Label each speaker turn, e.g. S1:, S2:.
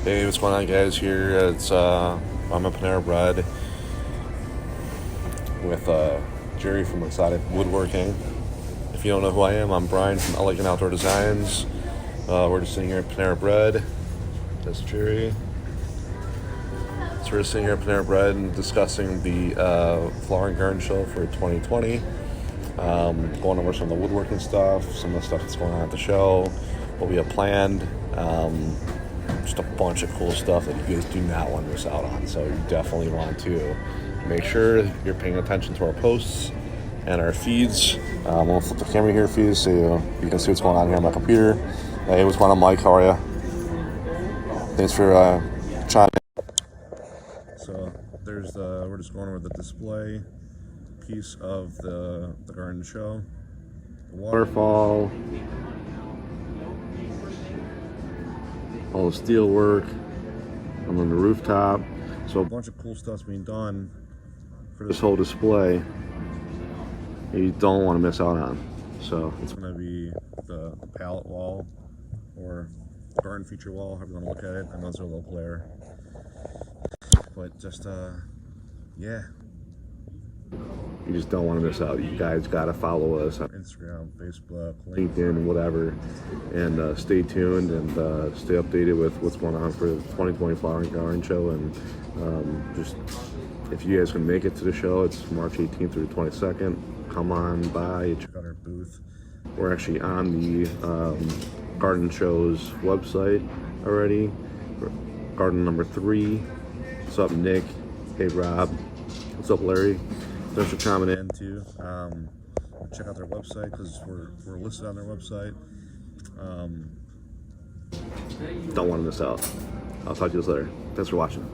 S1: Hey, what's going on, guys? Here it's I'm a Panera Bread with Jerry from Exotic Woodworking. If you don't know who I am, I'm Brian from Elegant Outdoor Designs. We're just sitting here at Panera Bread. That's Jerry. So we're just sitting here at Panera Bread and discussing the Flower and Garden Show for 2020. Going over some of the woodworking stuff, some of the stuff that's going on at the show, what we have planned. Just a bunch of cool stuff that you guys do not want to miss out on. So you definitely want to make sure you're paying attention to our posts and our feeds. I'm going to flip the camera here for you so you can see what's going on here on my computer. Hey, what's going on, Mike? How are you? Thanks for chiming in. So there's we're just going over the display piece of the garden show. The waterfall. All the steel work. I'm on the rooftop. So a bunch of cool stuff's being done for this whole display you don't want to miss out on. So it's going to be the palette wall or garden feature wall, however you want to look at it. I know it's a local layer, but just yeah, you just don't want to miss out. You guys got to follow us on Instagram, Facebook, LinkedIn, whatever, and stay tuned and stay updated with what's going on for the 2020 Flower and Garden Show. And just if you guys can make it to the show, it's March 18th through the 22nd. Come on by, check out our booth. We're actually on the Garden Show's website already. Garden number 3. What's up, Nick? Hey, Rob. What's up, Larry? Thanks for chiming in too. Check out their website because we're listed on their website. Don't want to miss out. I'll talk to you guys later. Thanks for watching.